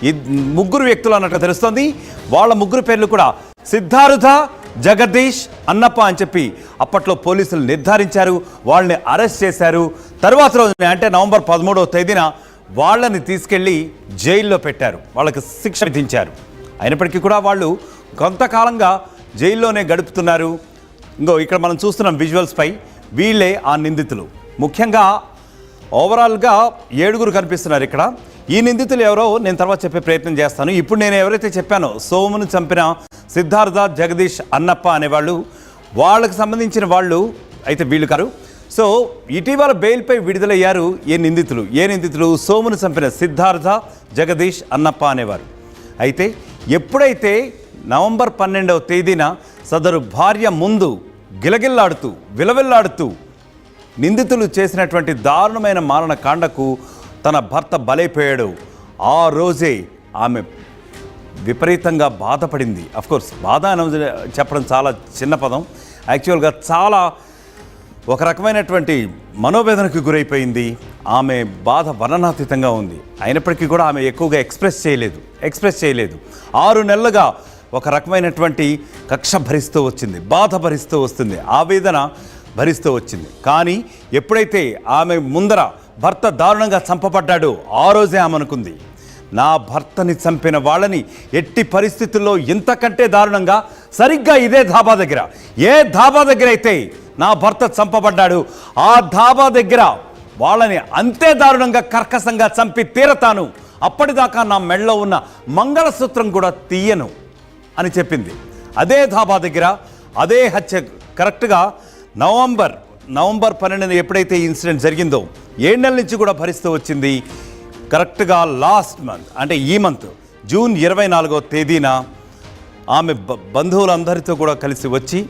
ఈ ముగ్గురు వ్యక్తులు అన్నట్టు తెలుస్తోంది. వాళ్ళ ముగ్గురు పేర్లు కూడా సిద్ధార్థ, జగదీష్, అన్నప్ప అని చెప్పి అప్పట్లో పోలీసులు నిర్ధారించారు. వాళ్ళని అరెస్ట్ చేశారు. తర్వాత రోజున అంటే నవంబర్ 13వ తేదీన వాళ్ళని తీసుకెళ్ళి జైల్లో పెట్టారు. వాళ్ళకి శిక్ష విధించారు. అయినప్పటికీ కూడా వాళ్ళు కొంతకాలంగా జైల్లోనే గడుపుతున్నారు. ఇంకో ఇక్కడ మనం చూస్తున్నాం విజువల్స్ పై వీళ్ళే ఆ నిందితులు. ముఖ్యంగా ఓవరాల్గా 7 కనిపిస్తున్నారు ఇక్కడ. ఈ నిందితులు ఎవరో నేను తర్వాత చెప్పే ప్రయత్నం చేస్తాను. ఇప్పుడు నేను ఎవరైతే చెప్పానో సోమును చంపిన సిద్ధార్థ, జగదీష్, అన్నప్ప అనేవాళ్ళు, వాళ్ళకి సంబంధించిన వాళ్ళు అయితే వీళ్ళు కారు. సో ఇటీవల బెయిల్పై విడుదలయ్యారు ఏ నిందితులు సోమును చంపిన సిద్ధార్థ, జగదీష్, అన్నప్ప అనేవారు. అయితే ఎప్పుడైతే నవంబర్ 12వ తేదీన సదరు భార్య ముందు గిలగిల్లాడుతూ విలవిల్లాడుతూ నిందితులు చేసినటువంటి దారుణమైన మారణకాండకు తన భర్త బలైపోయాడు, ఆ రోజే ఆమె విపరీతంగా బాధపడింది. అఫ్కోర్స్ బాధ అని చెప్పడం చాలా చిన్న పదం. యాక్చువల్గా చాలా ఒక రకమైనటువంటి మనోవేదనకు గురైపోయింది. ఆమె బాధ వర్ణనాతీతంగా ఉంది. అయినప్పటికీ కూడా ఆమె ఎక్కువగా ఎక్స్ప్రెస్ చేయలేదు. 6 నెలలుగా ఒక రకమైనటువంటి కక్ష భరిస్తూ వచ్చింది, బాధ భరిస్తూ వస్తుంది, ఆవేదన భరిస్తూ వచ్చింది. కానీ ఎప్పుడైతే ఆమె ముందర భర్త దారుణంగా చంపబడ్డాడో ఆ రోజే ఆమె అనుకుంది, నా భర్తని చంపిన వాళ్ళని ఎట్టి పరిస్థితుల్లో ఇంతకంటే దారుణంగా సరిగ్గా ఇదే ధాబా దగ్గర, ఏ ధాబా దగ్గర అయితే నా భర్త చంపబడ్డాడు ఆ ధాబా దగ్గర వాళ్ళని అంతే దారుణంగా కర్కశంగా చంపి తీరతాను, అప్పటిదాకా నా మెడలో ఉన్న మంగళసూత్రం కూడా తీయను అని చెప్పింది. అదే ధాబా దగ్గర అదే హత్య కరెక్ట్గా నవంబర్ 12న ఎప్పుడైతే ఇన్సిడెంట్ జరిగిందో 7 నెలల నుంచి కూడా భరిస్తూ వచ్చింది. కరెక్ట్గా లాస్ట్ మంత్ అంటే ఈ మంత్ జూన్ 24వ తేదీన ఆమె బంధువులందరితో కూడా కలిసి వచ్చి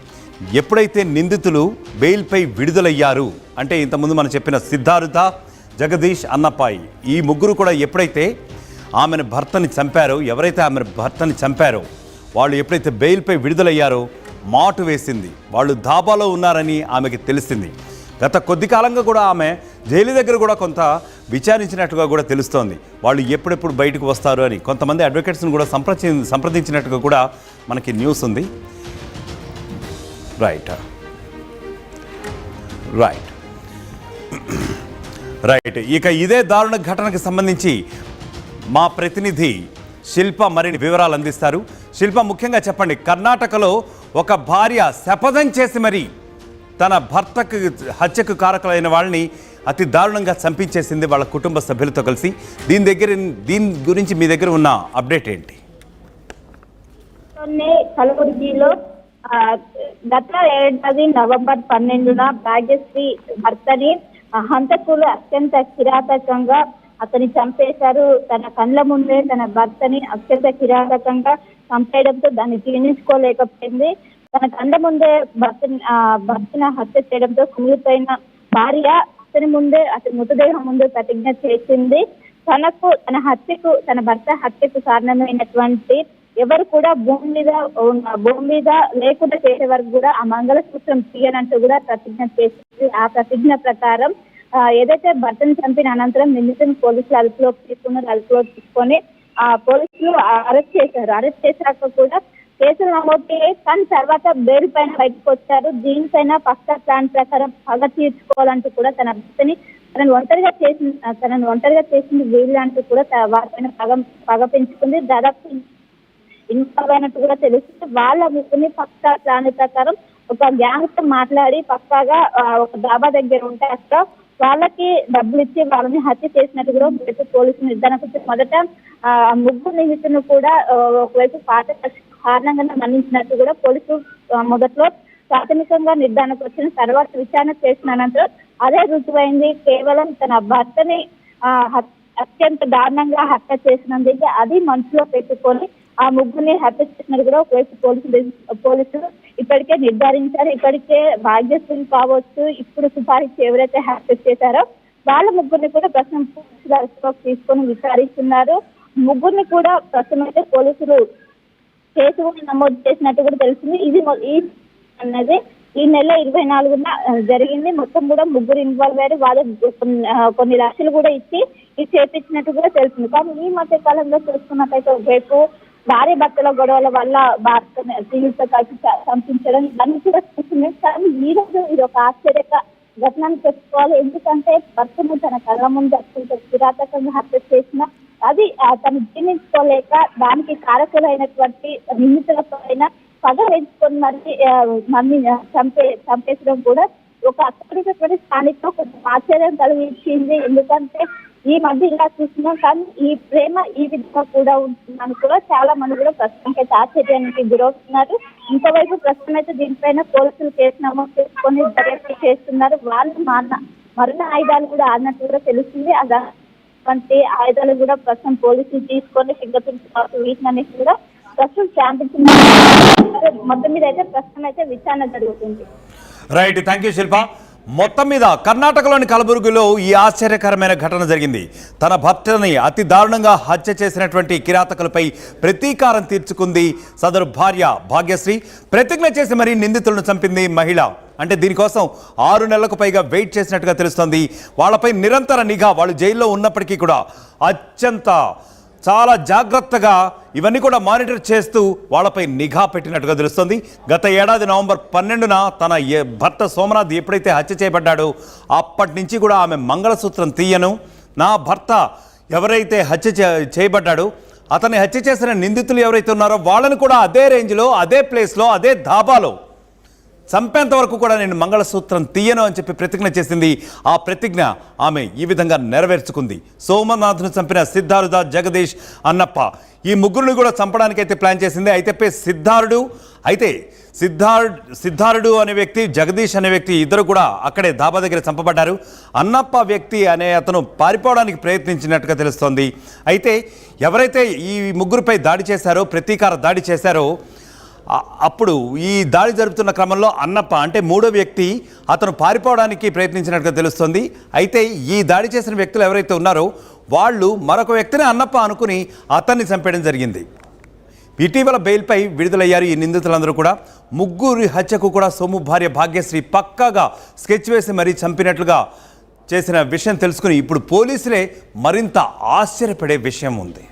ఎప్పుడైతే నిందితులు బెయిల్పై విడుదలయ్యారు అంటే ఇంతకుముందు మనం చెప్పిన సిద్ధార్థ, జగదీష్, అన్నప్పాయి ఈ ముగ్గురు కూడా ఎప్పుడైతే ఆమెను భర్తని చంపారో, ఎవరైతే ఆమె భర్తని చంపారో వాళ్ళు ఎప్పుడైతే బెయిల్పై విడుదలయ్యారో మాటు వేసింది. వాళ్ళు ధాబాలో ఉన్నారని ఆమెకి తెలిసింది. గత కొద్ది కాలంగా కూడా ఆమె జైలు దగ్గర కూడా కొంత విచారించినట్టుగా కూడా తెలుస్తోంది. వాళ్ళు ఎప్పుడెప్పుడు బయటకు వస్తారు అని కొంతమంది అడ్వకేట్స్ని కూడా సంప్రదించినట్టుగా కూడా మనకి న్యూస్ ఉంది. రైట్ ఇక ఇదే దారుణ ఘటనకు సంబంధించి మా ప్రతినిధి శిల్ప మరిన్ని వివరాలు అందిస్తారు. శిల్ప, ముఖ్యంగా చెప్పండి, కర్ణాటకలో ఒక భార్య శపథం చేసి మరి తన భర్తకు హత్యకు కారకులైన వాళ్ళని అతి దారుణంగా చంపించేసింది వాళ్ళ కుటుంబ సభ్యులతో కలిసి. దీని గురించి మీ దగ్గర ఉన్న అప్డేట్ ఏంటి? కలబుర్గిలో గత ఏడాది నవంబర్ 12న భాగ్యశ్రీ భర్తని హంతకులు అత్యంత కిరాతకంగా అతని చంపేశారు. తన కళ్ళ ముందే తన భర్తని అత్యంత కిరాతకంగా చంపేయడంతో దాన్ని జీర్ణించుకోలేకపోయింది. తన కళ్ళ ముందే భర్తను హత్య చేయడంతో కుమిలిపోయిన భార్య అతని మృతదేహం ముందు ప్రతిజ్ఞ చేసింది. తన హత్యకు, తన భర్త హత్యకు కారణమైనటువంటి ఎవరు కూడా భూమి మీద లేకుండా చేసే వరకు కూడా ఆ మంగళసూత్రం తీయనంటూ కూడా ప్రతిజ్ఞ చేసింది. ఆ ప్రతిజ్ఞ ప్రకారం ఏదైతే భర్తను చంపిన అనంతరం నిందితుని పోలీసులు అదుపులోకి తీసుకొని పోలీసులు అరెస్ట్ చేశారు. అరెస్ట్ చేశాక కూడా కేసులు నమోదయ్యాయి. కానీ తర్వాత బెయిల్ పైన బయటకు వచ్చారు. దీనిపైన పక్కా ప్లాన్ ప్రకారం పగ తీర్చుకోవాలంటూ కూడా తన భర్తని తనను ఒంటరిగా చేసింది వీళ్ళు అంటూ కూడా వారిపైన పగ పెంచుకుంది. దాదాపు ఇన్వాల్వ్ అయినట్టు కూడా తెలుస్తుంది. వాళ్ళ ముగ్గురిని పక్కా ప్లాన్ ప్రకారం ఒక గ్యాంగ్ తో మాట్లాడి పక్కాగా ఒక డాబా దగ్గర ఉంటే అక్కడ వాళ్ళకి డబ్బులు ఇచ్చి వాళ్ళని హత్య చేసినట్టు కూడా పోలీసులు నిర్ధారణకు మొదట ముగ్గురు నిందితులను కూడా ఒకవైపు పాత కారణంగా మరణించినట్టు కూడా పోలీసులు మొదట్లో ప్రాథమికంగా నిర్ధారణకు వచ్చిన తర్వాత విచారణ చేసిన అనంతరం అదే రుజువైంది. కేవలం తన భర్తని అత్యంత దారుణంగా హత్య చేసినందుకు అది మనసులో పెట్టుకొని ఆ ముగ్గురిని హత్య చేసినట్టు కూడా ఒకవైపు పోలీసులు ఇప్పటికే నిర్ధారించారు. ఇప్పటికే భాగ్యశ్రీ కావచ్చు, ఇప్పుడు సుపారీకి ఎవరైతే హత్య చేశారో వాళ్ళ ముగ్గురిని కూడా ప్రస్తుతం పోలీసులు అదుపులోకి తీసుకొని విచారిస్తున్నారు. ముగ్గురిని కూడా ప్రస్తుతం అయితే పోలీసులు కేసు నమోదు చేసినట్టు కూడా తెలిసింది. ఇది అన్నది ఈ నెల 24న జరిగింది. మొత్తం కూడా ముగ్గురు ఇన్వాల్వ్ అయ్యారు. వాళ్ళు కొన్ని లక్షలు కూడా ఇచ్చి ఇది చేపించినట్టు కూడా తెలిసింది. కానీ ఈ మధ్య కాలంలో చూసుకున్నట్టయితే రేపు భార్య భర్తల గొడవల వల్ల భార్తను జీవిత కలిసి చంపించడం ఇవన్నీ కూడా చూస్తున్నాం. కానీ ఈ రోజు ఇది ఒక ఆశ్చర్యక ఘటనను చెప్పుకోవాలి. ఎందుకంటే భర్తను తన కళ్ళ ముందు అత్యంత కిరాతకంగా హత్య చేసిన అది తను జీర్ణించుకోలేక దానికి కారకులైనటువంటి నిందితుల పైన పగ వేసుకొని మరి చంపేసడం కూడా ఒక అక్కడికటువంటి స్థానికంగా కొంచెం ఆశ్చర్యం కలిగించింది. ఎందుకంటే ఈ మధ్య ఇలా చూస్తున్నాం. కానీ ఈ ప్రేమ ఈ విధంగా కూడా ఉంటుందని కూడా చాలా మంది కూడా ప్రస్తుతానికి అయితే ఆశ్చర్యానికి గురవుతున్నారు. ఇంకోవైపు ప్రస్తుతం అయితే దీనిపైన పోలీసులు కేసు నమోదు చేసుకొని దర్యాప్తు చేస్తున్నారు. వాళ్ళు మరణ ఆయుధాలు కూడా ఆడినట్టు కూడా తెలుస్తుంది. అటువంటి ఆయుధాలు కూడా ప్రస్తుతం పోలీసులు తీసుకొని ఫింగర్ ప్రింట్స్ వీటిని కూడా ప్రస్తుతం శాంతించిన మొత్తం మీద అయితే ప్రస్తుతం అయితే విచారణ జరుగుతుంది. రైట్, థ్యాంక్ యూ శిల్ప. మొత్తం మీద కర్ణాటకలోని కలబుర్గిలో ఈ ఆశ్చర్యకరమైన ఘటన జరిగింది. తన భర్తని అతి దారుణంగా హత్య చేసినటువంటి కిరాతకులపై ప్రతీకారం తీర్చుకుంది సదరు భార్య భాగ్యశ్రీ. ప్రతిజ్ఞ చేసి మరీ నిందితులను చంపింది మహిళ. అంటే దీనికోసం 6 నెలలకు పైగా వెయిట్ చేసినట్టుగా తెలుస్తోంది. వాళ్ళపై నిరంతర నిఘా, వాళ్ళు జైల్లో ఉన్నప్పటికీ కూడా చాలా జాగ్రత్తగా ఇవన్నీ కూడా మానిటర్ చేస్తూ వాళ్ళపై నిఘా పెట్టినట్టుగా తెలుస్తుంది. గత ఏడాది నవంబర్ 12న తన భర్త సోమనాథ్ ఎప్పుడైతే హత్య చేయబడ్డాడో అప్పటి నుంచి కూడా ఆమె మంగళసూత్రం తీయను, నా భర్త ఎవరైతే హత్య చేయబడ్డాడో అతన్ని హత్య చేసిన నిందితులు ఎవరైతే ఉన్నారో వాళ్ళని కూడా అదే రేంజ్లో, అదే ప్లేస్లో, అదే ధాబాలో చంపేంత వరకు కూడా నేను మంగళసూత్రం తీయను అని చెప్పి ప్రతిజ్ఞ చేసింది. ఆ ప్రతిజ్ఞ ఆమె ఈ విధంగా నెరవేర్చుకుంది. సోమనాథ్ను చంపిన సిద్ధార్థ, జగదీష్, అన్నప్ప ఈ ముగ్గురిని కూడా చంపడానికైతే ప్లాన్ చేసింది. అయితే సిద్ధార్థుడు అనే వ్యక్తి, జగదీష్ అనే వ్యక్తి ఇద్దరు కూడా అక్కడే ధాబా దగ్గర చంపబడ్డారు. అన్నప్ప వ్యక్తి అనే అతను పారిపోవడానికి ప్రయత్నించినట్టుగా తెలుస్తోంది. అయితే ఎవరైతే ఈ ముగ్గురిపై దాడి చేశారో, ప్రతీకార దాడి చేశారో, అప్పుడు ఈ దాడి జరుపుతున్న క్రమంలో అన్నప్ప అంటే 3వ వ్యక్తి అతను పారిపోవడానికి ప్రయత్నించినట్టుగా తెలుస్తుంది. అయితే ఈ దాడి చేసిన వ్యక్తులు ఎవరైతే ఉన్నారో వాళ్ళు మరొక వ్యక్తిని అన్నప్ప అనుకుని అతన్ని చంపేయడం జరిగింది. ఇటీవల బెయిల్పై విడుదలయ్యారు ఈ నిందితులందరూ కూడా. ముగ్గురి హత్యకు కూడా సోము భార్య భాగ్యశ్రీ పక్కాగా స్కెచ్ వేసి మరీ చంపినట్లుగా చేసిన విషయం తెలుసుకుని ఇప్పుడు పోలీసులే మరింత ఆశ్చర్యపడే విషయం ఉంది.